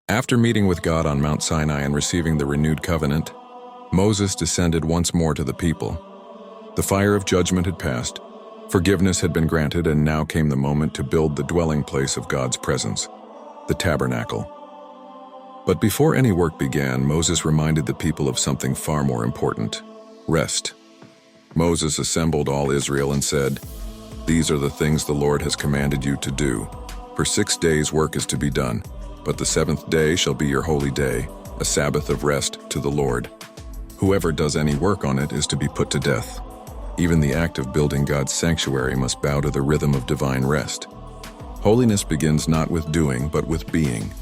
After meeting with God on Mount Sinai and receiving the renewed covenant, Moses descended once more to the people. The fire of judgment had passed, forgiveness had been granted, and now came the moment to build the dwelling place of God's presence, the tabernacle. But before any work began, Moses reminded the people of something far more important: rest. Moses assembled all Israel and said, "These are the things the Lord has commanded you to do. For 6 days work is to be done, but the seventh day shall be your holy day, a Sabbath of rest to the Lord. Whoever does any work on it is to be put to death." Even the act of building God's sanctuary must bow to the rhythm of divine rest. Holiness begins not with doing, but with being,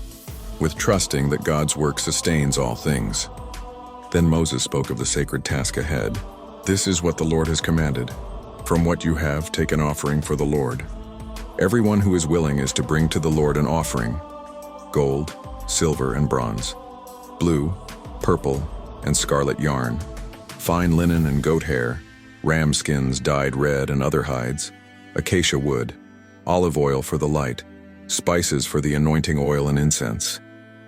with trusting that God's work sustains all things. Then Moses spoke of the sacred task ahead. "This is what the Lord has commanded. From what you have, take an offering for the Lord. Everyone who is willing is to bring to the Lord an offering: gold, silver, and bronze, blue, purple, and scarlet yarn, fine linen and goat hair, ram skins dyed red and other hides, acacia wood, olive oil for the light, spices for the anointing oil and incense,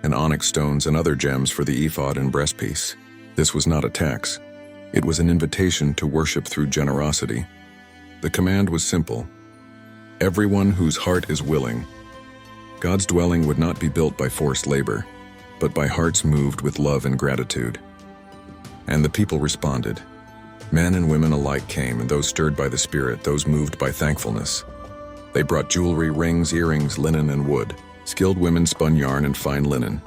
and onyx stones and other gems for the ephod and breastpiece." This was not a tax. It was an invitation to worship through generosity. The command was simple: everyone whose heart is willing. God's dwelling would not be built by forced labor, but by hearts moved with love and gratitude. And the people responded. Men and women alike came, and those stirred by the Spirit, those moved by thankfulness. They brought jewelry, rings, earrings, linen, and wood. Skilled women spun yarn and fine linen.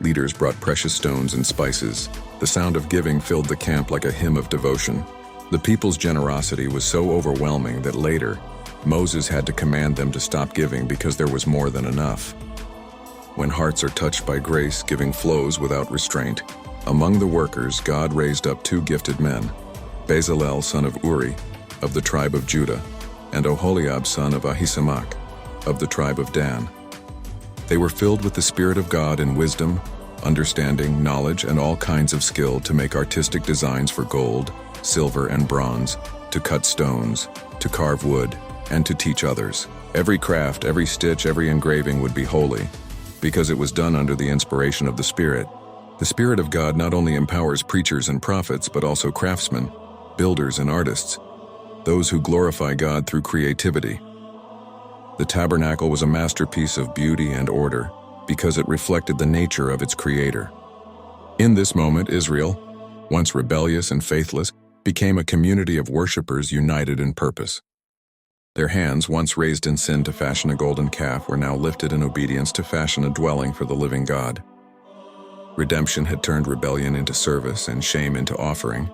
Leaders brought precious stones and spices. The sound of giving filled the camp like a hymn of devotion. The people's generosity was so overwhelming that later, Moses had to command them to stop giving because there was more than enough. When hearts are touched by grace, giving flows without restraint. Among the workers, God raised up 2 gifted men: Bezalel, son of Uri, of the tribe of Judah, and Oholiab, son of Ahisamach, of the tribe of Dan. They were filled with the Spirit of God in wisdom, understanding, knowledge, and all kinds of skill to make artistic designs for gold, silver, and bronze, to cut stones, to carve wood, and to teach others. Every craft, every stitch, every engraving would be holy, because it was done under the inspiration of the Spirit. The Spirit of God not only empowers preachers and prophets, but also craftsmen, builders and artists, those who glorify God through creativity. The tabernacle was a masterpiece of beauty and order because it reflected the nature of its creator. In this moment, Israel, once rebellious and faithless, became a community of worshipers united in purpose. Their hands, once raised in sin to fashion a golden calf, were now lifted in obedience to fashion a dwelling for the living God. Redemption had turned rebellion into service and shame into offering.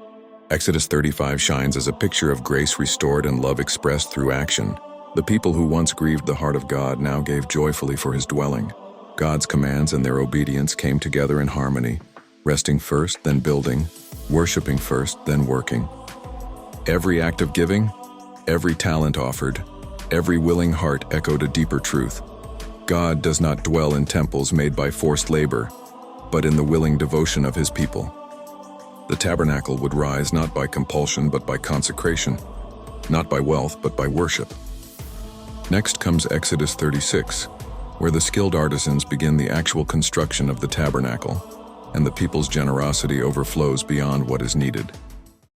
Exodus 35 shines as a picture of grace restored and love expressed through action. The people who once grieved the heart of God now gave joyfully for his dwelling. God's commands and their obedience came together in harmony, resting first, then building, worshiping first, then working. Every act of giving, every talent offered, every willing heart echoed a deeper truth. God does not dwell in temples made by forced labor, but in the willing devotion of his people. The tabernacle would rise not by compulsion but by consecration, not by wealth but by worship. Next comes Exodus 36, where the skilled artisans begin the actual construction of the tabernacle, and the people's generosity overflows beyond what is needed.